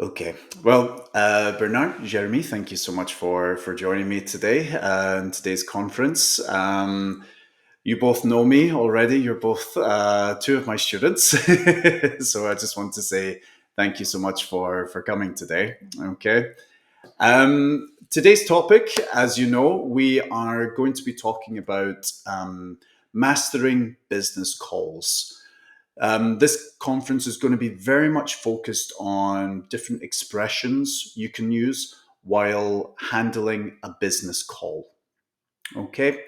Okay. Well, Bernard, Jeremy, thank you so much for joining me today in today's conference. You both know me already. You're both two of my students, so I just want to say thank you so much for coming today. Okay. Today's topic, as you know, we are going to be talking about mastering business calls. This conference is going to be very much focused on different expressions you can use while handling a business call. Okay.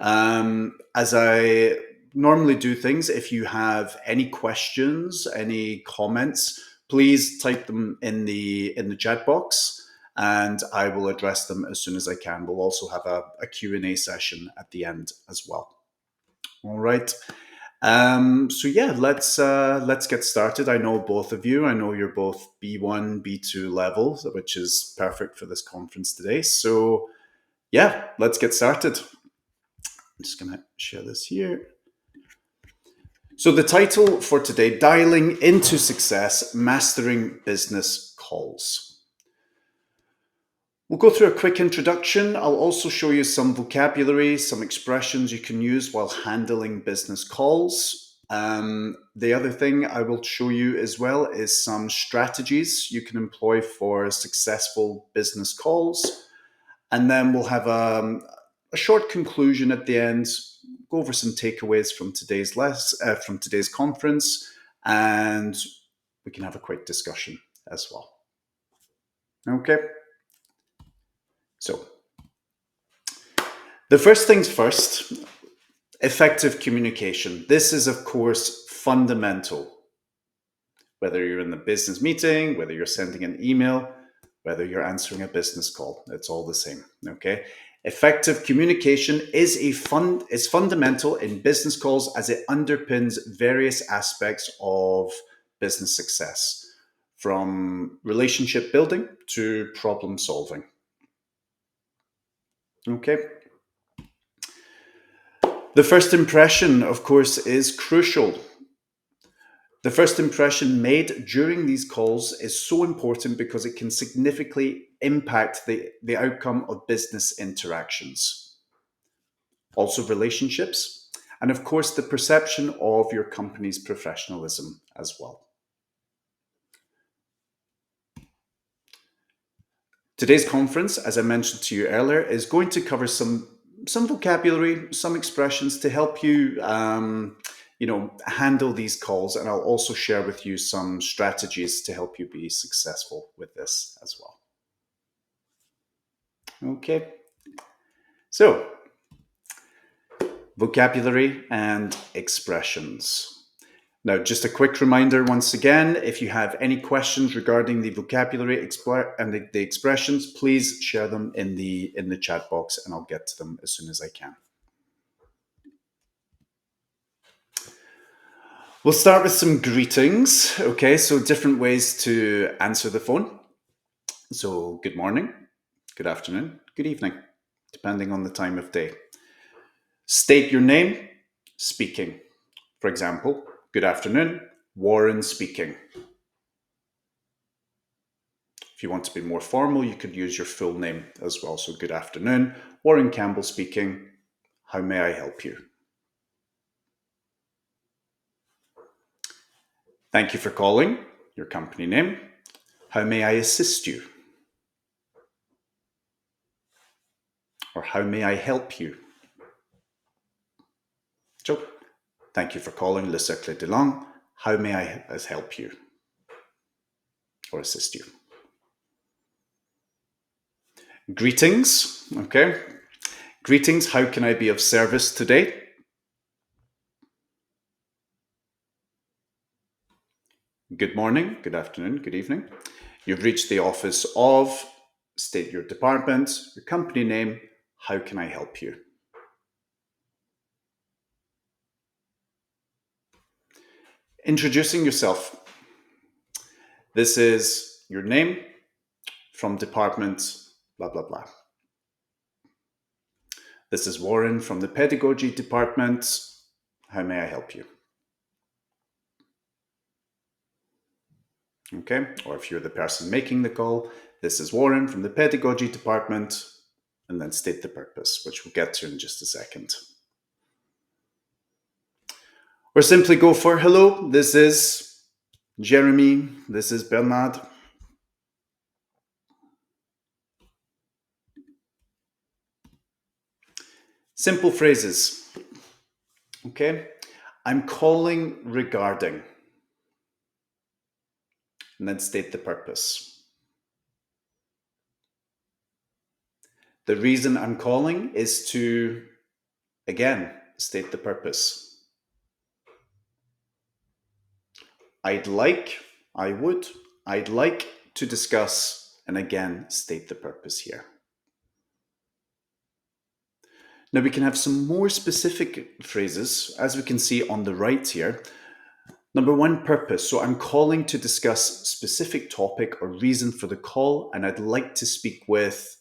As I normally do things, if you have any questions, any comments, please type them in the chat box and I will address them as soon as I can. We'll also have a Q&A session at the end as well. All right. So yeah, let's get started. I know both of you. I know you're both B1, B2 levels, which is perfect for this conference today. So yeah, let's get started. I'm just gonna share this here. So the title for today, Dialing into Success, Mastering Business Calls. We'll go through a quick introduction. I'll also show you some vocabulary, some expressions you can use while handling business calls. The other thing I will show you as well is some strategies you can employ for successful business calls. And then we'll have a short conclusion at the end, go over some takeaways from today's conference, and we can have a quick discussion as well. Okay. So, the first things first, effective communication. This is, of course, fundamental. Whether you're in the business meeting, whether you're sending an email, whether you're answering a business call, it's all the same, okay? Effective communication is fundamental in business calls as it underpins various aspects of business success, from relationship building to problem solving. Okay. The first impression, of course, is crucial. The first impression made during these calls is so important because it can significantly impact the outcome of business interactions. Also relationships, and of course, the perception of your company's professionalism as well. Today's conference, as I mentioned to you earlier, is going to cover some vocabulary, some expressions to help you, handle these calls. And I'll also share with you some strategies to help you be successful with this as well. Okay. So, vocabulary and expressions. Now, just a quick reminder once again, if you have any questions regarding the vocabulary and the expressions, please share them in the chat box and I'll get to them as soon as I can. We'll start with some greetings. Okay, so different ways to answer the phone. So good morning, good afternoon, good evening, depending on the time of day. State your name, speaking. For example, good afternoon, Warren speaking. If you want to be more formal, you could use your full name as well. So good afternoon, Warren Campbell speaking. How may I help you? Thank you for calling, your company name. How may I assist you? Or how may I help you? So, thank you for calling Le Cercle de Langue. How may I help you or assist you? Greetings, okay. Greetings, how can I be of service today? Good morning, good afternoon, good evening. You've reached the office of, state your department, your company name. How can I help you? Introducing yourself. This is your name from department, blah, blah, blah. This is Warren from the pedagogy department. How may I help you? Okay, or if you're the person making the call, this is Warren from the pedagogy department, and then state the purpose, which we'll get to in just a second. Or simply go for, hello, this is Jeremy, this is Bernard. Simple phrases. Okay, I'm calling regarding, and then state the purpose. The reason I'm calling is to, again, state the purpose. I'd like to discuss, and again, state the purpose here. Now we can have some more specific phrases, as we can see on the right here. Number one, purpose. So I'm calling to discuss specific topic or reason for the call, and I'd like to speak with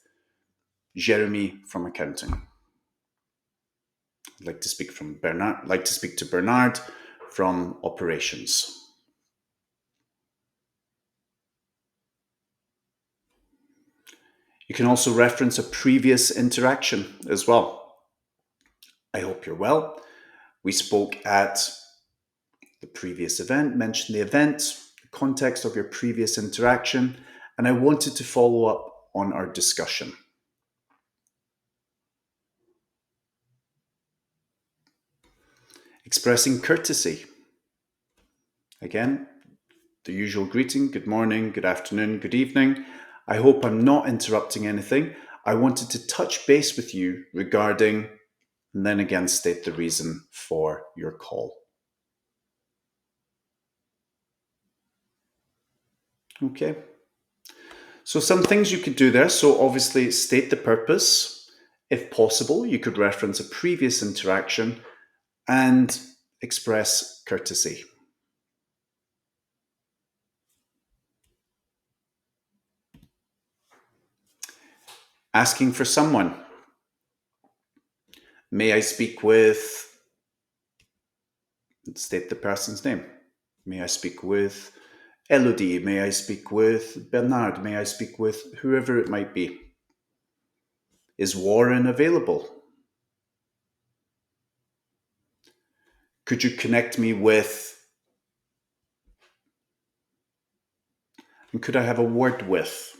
Jeremy from accounting. I'd like to speak to Bernard from operations. You can also reference a previous interaction as well. I hope you're well. We spoke at the previous event, mentioned the event, the context of your previous interaction, and I wanted to follow up on our discussion. Expressing courtesy. Again, the usual greeting, good morning, good afternoon, good evening. I hope I'm not interrupting anything. I wanted to touch base with you regarding, and then again state the reason for your call. Okay. So some things you could do there. So obviously state the purpose. If possible, you could reference a previous interaction and express courtesy. Asking for someone. May I speak with, state the person's name. May I speak with Elodie? May I speak with Bernard? May I speak with whoever it might be? Is Warren available? Could you connect me with, and could I have a word with?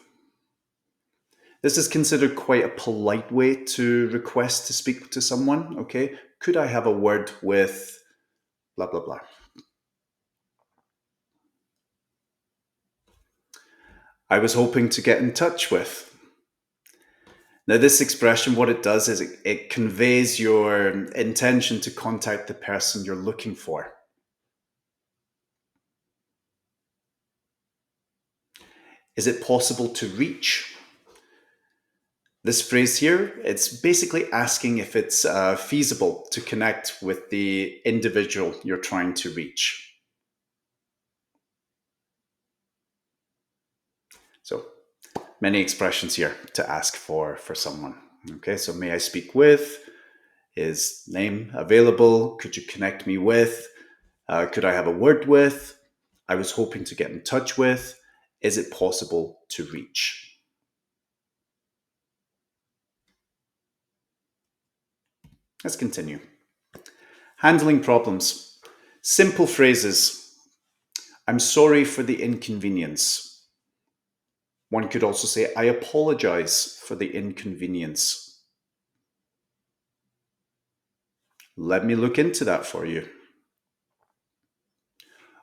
This is considered quite a polite way to request to speak to someone, okay? Could I have a word with blah, blah, blah? I was hoping to get in touch with. Now, this expression, what it does is it conveys your intention to contact the person you're looking for. Is it possible to reach? This phrase here, it's basically asking if it's feasible to connect with the individual you're trying to reach. So, many expressions here to ask for someone. Okay, so may I speak with, is name available, could you connect me with, could I have a word with, I was hoping to get in touch with, is it possible to reach? Let's continue. Handling problems. Simple phrases. I'm sorry for the inconvenience. One could also say, I apologize for the inconvenience. Let me look into that for you.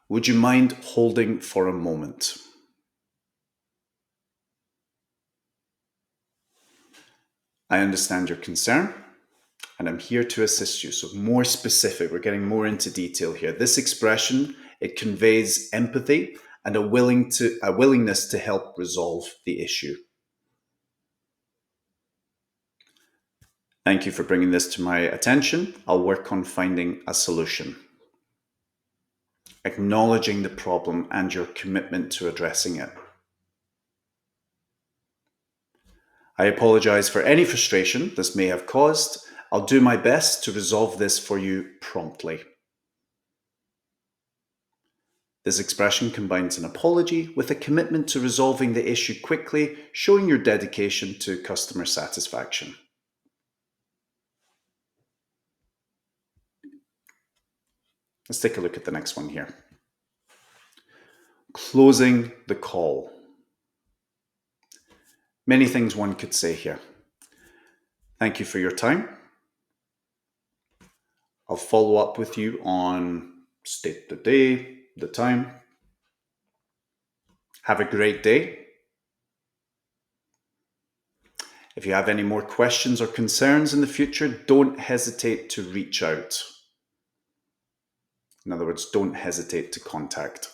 Would you mind holding for a moment? I understand your concern, and I'm here to assist you. So more specific, we're getting more into detail here. This expression, it conveys empathy and a willingness to help resolve the issue. Thank you for bringing this to my attention. I'll work on finding a solution. Acknowledging the problem and your commitment to addressing it. I apologize for any frustration this may have caused. I'll do my best to resolve this for you promptly. This expression combines an apology with a commitment to resolving the issue quickly, showing your dedication to customer satisfaction. Let's take a look at the next one here. Closing the call. Many things one could say here. Thank you for your time. I'll follow up with you on state the day, the time. Have a great day. If you have any more questions or concerns in the future, don't hesitate to reach out. In other words, don't hesitate to contact.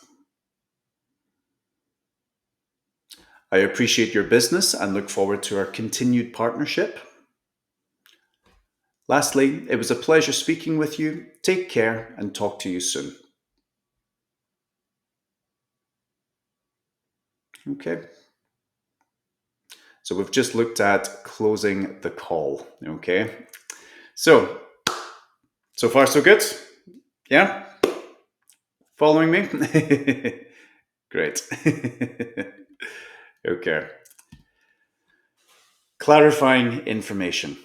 I appreciate your business and look forward to our continued partnership. Lastly, it was a pleasure speaking with you. Take care and talk to you soon. Okay. So we've just looked at closing the call. Okay. So far so good? Yeah? Following me? Great. Okay. Clarifying information.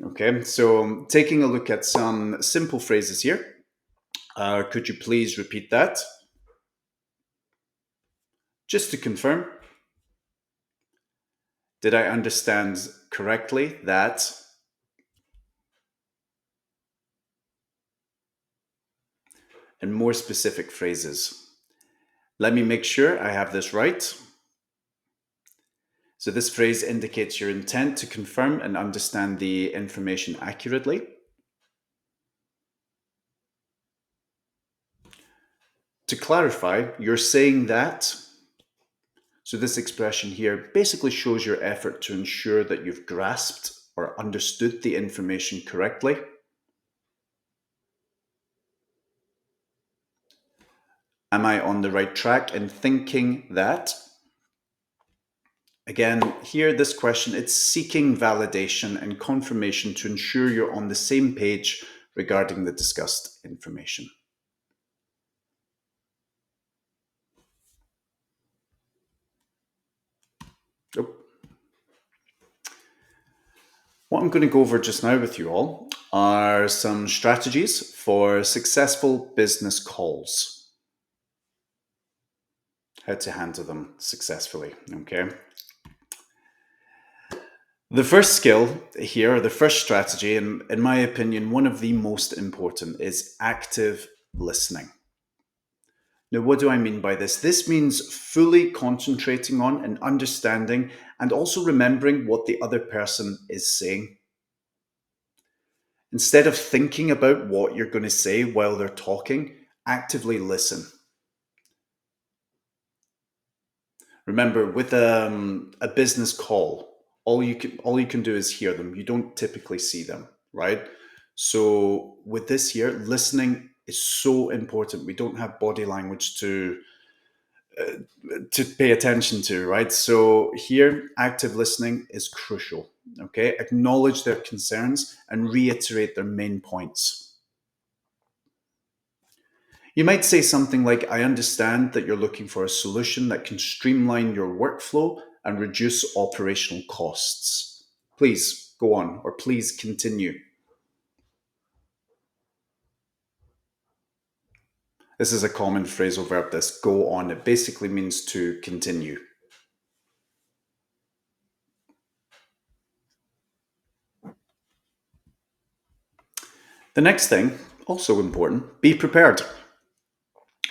Okay, so taking a look at some simple phrases here. Could you please repeat that? Just to confirm, did I understand correctly that? And more specific phrases. Let me make sure I have this right. So this phrase indicates your intent to confirm and understand the information accurately. To clarify, you're saying that. So this expression here basically shows your effort to ensure that you've grasped or understood the information correctly. Am I on the right track in thinking that? Again, here, this question, it's seeking validation and confirmation to ensure you're on the same page regarding the discussed information. What I'm going to go over just now with you all are some strategies for successful business calls. How to handle them successfully, okay? The first skill here, the first strategy, and in my opinion, one of the most important, is active listening. Now, what do I mean by this? This means fully concentrating on and understanding and also remembering what the other person is saying. Instead of thinking about what you're going to say while they're talking, actively listen. Remember, with a business call, all you can do is hear them. You don't typically see them, right? So with this here, listening is so important. We don't have body language to pay attention to, right? So here, active listening is crucial. Okay, acknowledge their concerns and reiterate their main points. You might say something like, I understand that you're looking for a solution that can streamline your workflow and reduce operational costs. Please go on, or please continue. This is a common phrasal verb, this go on. It basically means to continue. The next thing, also important, be prepared.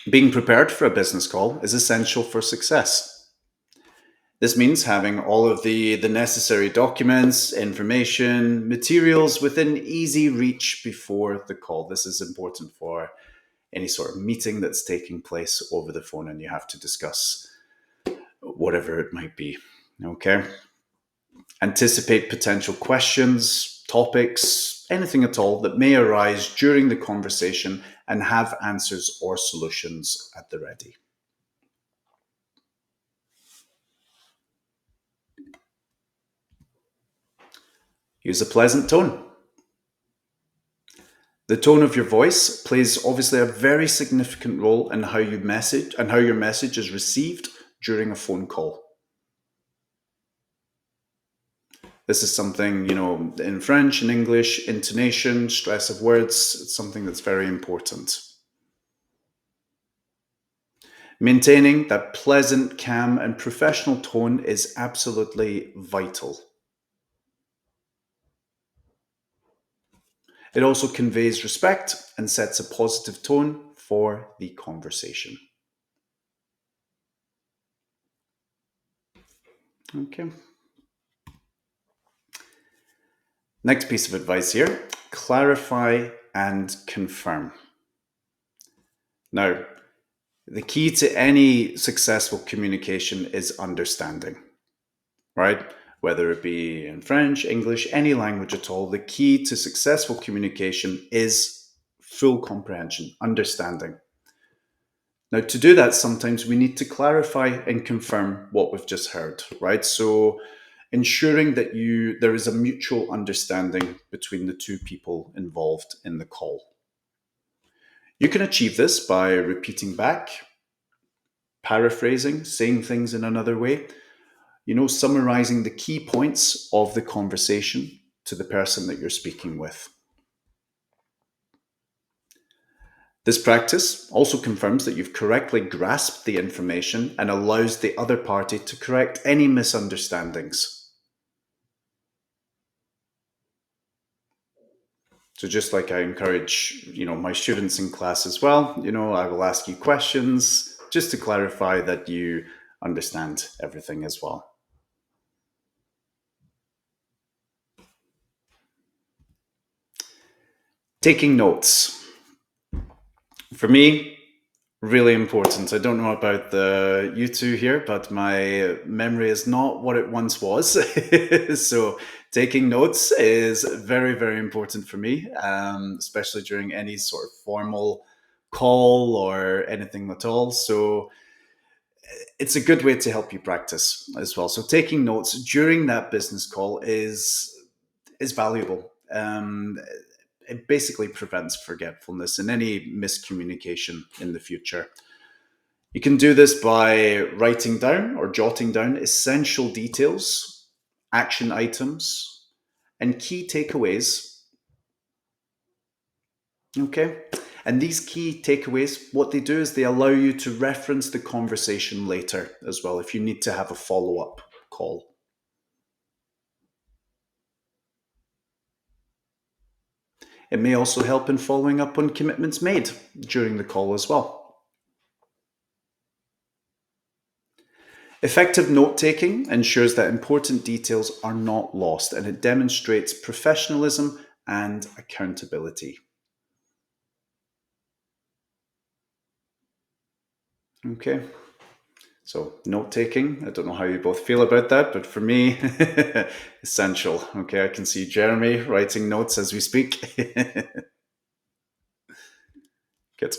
Being prepared for a business call is essential for success. This means having all of the necessary documents, information, materials within easy reach before the call. This is important for any sort of meeting that's taking place over the phone and you have to discuss whatever it might be. Okay? Anticipate potential questions, topics, anything at all that may arise during the conversation and have answers or solutions at the ready. Use a pleasant tone. The tone of your voice plays obviously a very significant role in how you message and how your message is received during a phone call. This is something, in French and English, intonation, stress of words, it's something that's very important. Maintaining that pleasant, calm, and professional tone is absolutely vital. It also conveys respect and sets a positive tone for the conversation. Okay. Next piece of advice here, clarify and confirm. Now, the key to any successful communication is understanding, right? Whether it be in French, English, any language at all, the key to successful communication is full comprehension, understanding. Now, to do that, sometimes we need to clarify and confirm what we've just heard, right? So ensuring that there is a mutual understanding between the two people involved in the call. You can achieve this by repeating back, paraphrasing, saying things in another way, summarizing the key points of the conversation to the person that you're speaking with. This practice also confirms that you've correctly grasped the information and allows the other party to correct any misunderstandings. So just like I encourage, my students in class as well, I will ask you questions just to clarify that you understand everything as well. Taking notes. For me, really important. I don't know about you two here, but my memory is not what it once was. So taking notes is very, very important for me, especially during any sort of formal call or anything at all. So it's a good way to help you practice as well. So taking notes during that business call is valuable. It basically prevents forgetfulness and any miscommunication in the future. You can do this by writing down or jotting down essential details, action items, and key takeaways. Okay? And these key takeaways, what they do is they allow you to reference the conversation later as well if you need to have a follow-up call. It may also help in following up on commitments made during the call as well. Effective note-taking ensures that important details are not lost, and it demonstrates professionalism and accountability. Okay, so note-taking, I don't know how you both feel about that, but for me, essential. Okay, I can see Jeremy writing notes as we speak. Good.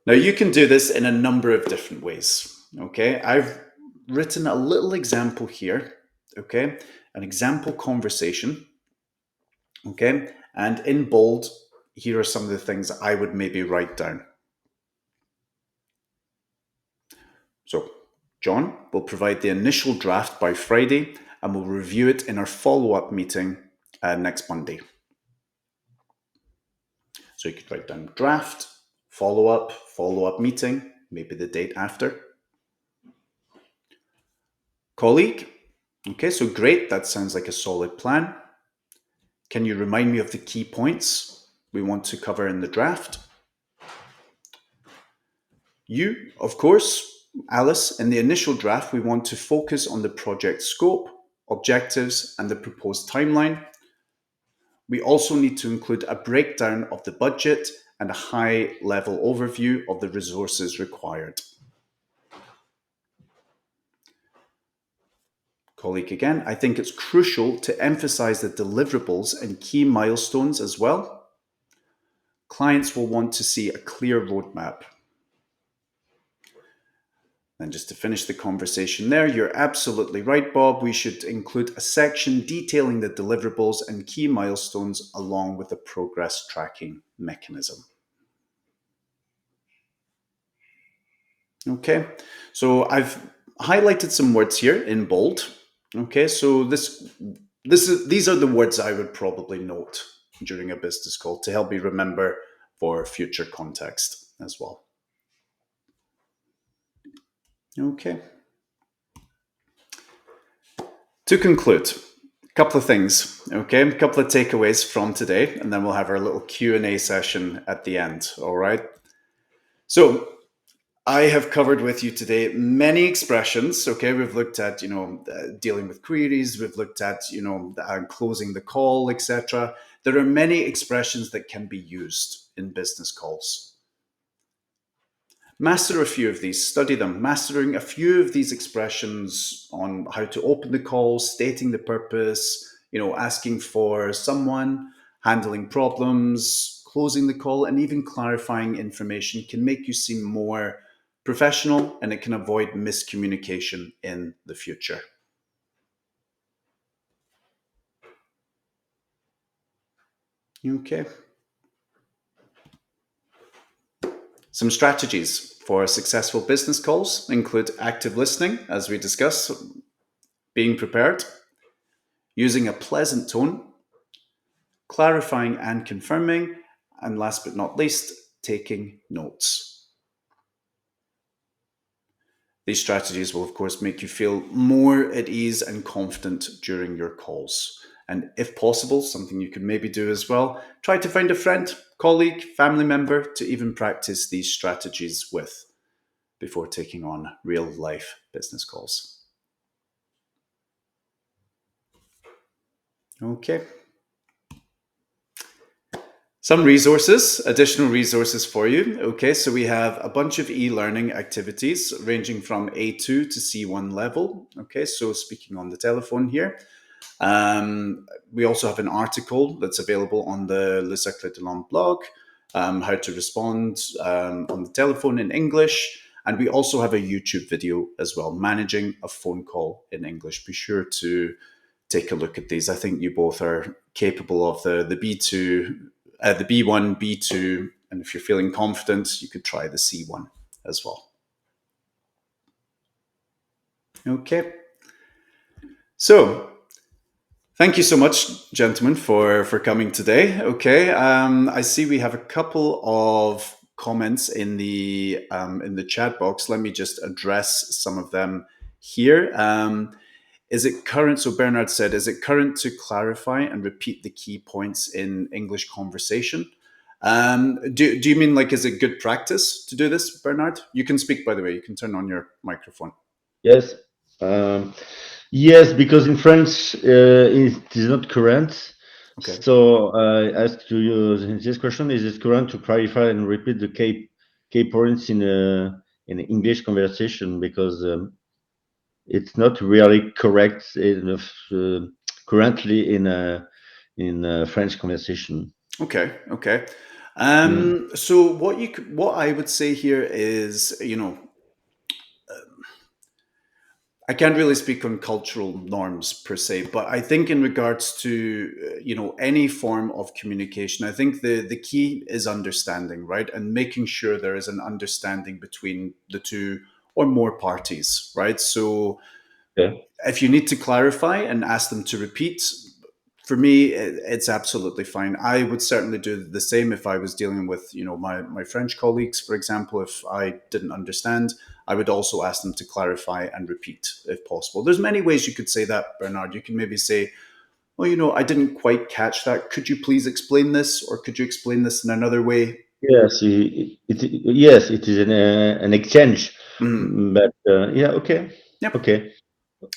Now you can do this in a number of different ways. Okay, I've written a little example here. Okay, an example conversation. Okay, and in bold, here are some of the things I would maybe write down. So, John will provide the initial draft by Friday and we'll review it in our follow-up meeting next Monday. So you could write down draft, follow-up meeting, maybe the date after. Colleague, okay, so great, that sounds like a solid plan. Can you remind me of the key points we want to cover in the draft? You, of course, Alice, in the initial draft, we want to focus on the project scope, objectives, and the proposed timeline. We also need to include a breakdown of the budget and a high-level overview of the resources required. Colleague again, I think it's crucial to emphasize the deliverables and key milestones as well. Clients will want to see a clear roadmap. And just to finish the conversation there, you're absolutely right, Bob. We should include a section detailing the deliverables and key milestones along with a progress tracking mechanism. Okay, so I've highlighted some words here in bold. Okay, so these are the words I would probably note during a business call to help me remember for future context as well. Okay. To conclude, a couple of things, okay? A couple of takeaways from today, and then we'll have our little Q&A session at the end, all right? So, I have covered with you today many expressions, okay? We've looked at, dealing with queries, we've looked at, closing the call, etc. There are many expressions that can be used in business calls. Master a few of these, study them. Mastering a few of these expressions on how to open the call, stating the purpose, asking for someone, handling problems, closing the call, and even clarifying information can make you seem more professional, and it can avoid miscommunication in the future. Okay. Some strategies for successful business calls include active listening, as we discussed, being prepared, using a pleasant tone, clarifying and confirming, and last but not least, taking notes. These strategies will, of course, make you feel more at ease and confident during your calls. And if possible, something you could maybe do as well, try to find a friend, colleague, family member to even practice these strategies with before taking on real life business calls. Okay. Some resources, additional resources for you. Okay, so we have a bunch of e-learning activities ranging from A2 to C1 level. Okay, so speaking on the telephone here. We also have an article that's available on the Le Cercle de Langue blog, how to respond on the telephone in English. And we also have a YouTube video as well, managing a phone call in English. Be sure to take a look at these. I think you both are capable of the B2, the B1, B2, and if you're feeling confident, you could try the C1 as well. Okay. So, thank you so much, gentlemen, for coming today. Okay, I see we have a couple of comments in the chat box. Let me just address some of them here. Is it current? So Bernard said, is it current to clarify and repeat the key points in English conversation? Do you mean like, is it good practice to do this, Bernard? You can speak, by the way. You can turn on your microphone. Yes. Yes, because in French it is not current. Okay. So I ask to you this question: is it current to clarify and repeat the key points in English conversation? Because it's not really correct enough currently in French conversation. Okay. So what I would say here is, I can't really speak on cultural norms per se, but I think in regards to any form of communication, I think the key is understanding, right, and making sure there is an understanding between the two or more parties, right? So, if you need to clarify and ask them to repeat, for me, it's absolutely fine. I would certainly do the same if I was dealing with, my French colleagues, for example. If I didn't understand, I would also ask them to clarify and repeat if possible. There's many ways you could say that, Bernard. You can maybe say, well, I didn't quite catch that. Could you please explain this? Or could you explain this in another way? Yes, it is an exchange. But yeah, okay. Yep. Okay.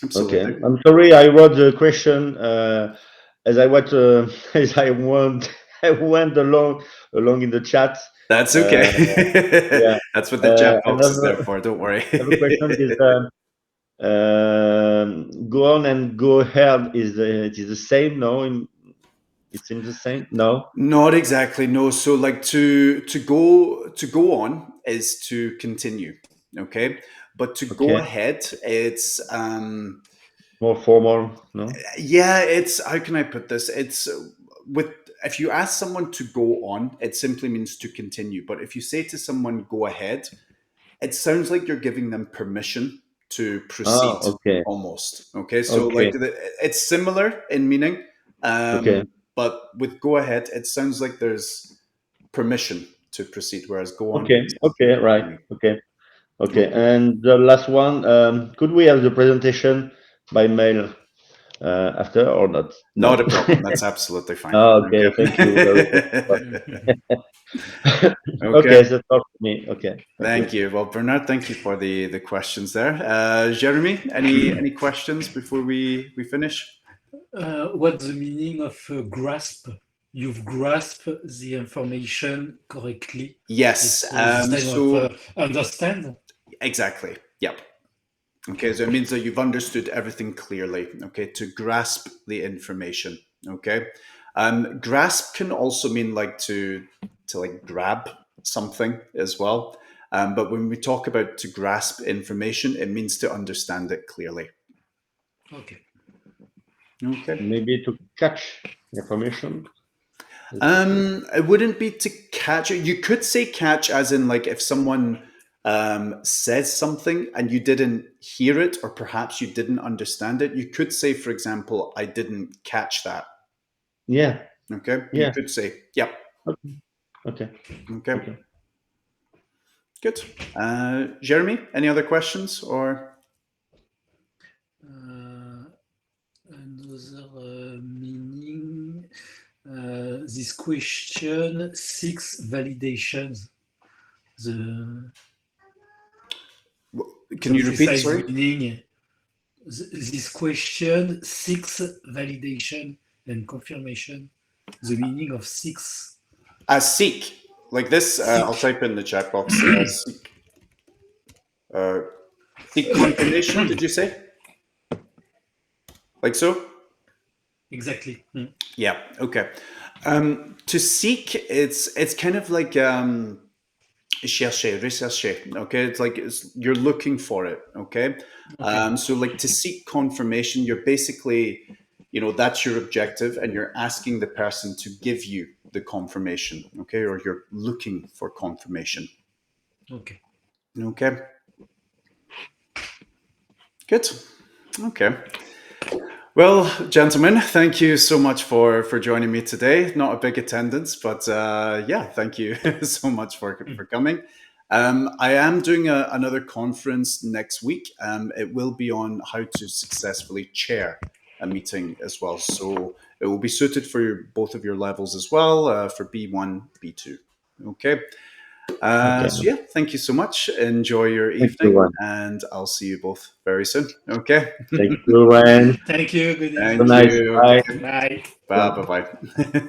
Absolutely. Okay. I'm sorry, I wrote the question as I went I went along in the chat. That's okay. Yeah. That's what the chat box is there for. Don't worry. The question is go on and go ahead. It is the same? No, it seems the same. No, not exactly. No. So like to go on is to continue. Okay, but to go Okay. ahead, it's More formal, no? yeah, it's how can I put this? It's with if you ask someone to go on, it simply means to continue. But if you say to someone go ahead, it sounds like you're giving them permission to Ah, proceed okay. almost. Okay, so like Okay. it's similar in meaning, Okay. but with go ahead, it sounds like there's permission to proceed, whereas go on Okay. is Okay. Right. continue. Okay. Okay. Okay. And the last one, could we have the presentation by mail after or not? Not No. a problem. That's absolutely fine. Ah, okay. Thank you very much. Okay. Okay. Okay. That's all for me. Okay. Thank you. Thank you. Well, Bernard, thank you for the questions there. Jeremy, any questions before we finish? What's the meaning of grasp? You've grasped the information correctly. Yes. It's this type of understand. Exactly. Yep. Okay, so it means that you've understood everything clearly. Okay, to grasp the information. Okay, grasp can also mean like to like grab something as well. But when we talk about to grasp information, it means to understand it clearly. Okay. Okay. Maybe to catch information. It wouldn't be to catch it. You could say catch as in like if someone says something and you didn't hear it, or perhaps you didn't understand it. You could say, for example, I didn't catch that. Yeah. Okay. Yeah. You could say, yep. Okay. Okay. Okay. Good. Jeremy, any other questions or? Another meaning. This question seeks validations. Can you repeat? Sorry. Meaning. This question seeks validation and confirmation. The meaning of seeks. Seek. Like this, I'll type in the chat box. Seek. Seek confirmation, did you say? Like so? Exactly. Yeah. Okay. To seek, it's kind of like chercher, rechercher. Okay, it's like you're looking for it. Okay. So like to seek confirmation, you're basically, that's your objective, and you're asking the person to give you the confirmation. Okay, or you're looking for confirmation. Okay. Okay. Good. Okay. Well, gentlemen, thank you so much for joining me today. Not a big attendance, but yeah, thank you so much for coming. I am doing another conference next week. It will be on how to successfully chair a meeting as well. So it will be suited for both of your levels as well, for B1, B2. Okay. So yeah, thank you so much. Enjoy your evening, and I'll see you both very soon. Okay. Thank you, Ryan. Thank you. Good evening. Thank Nice. you. Bye. Okay. Bye. Bye. Bye. Bye.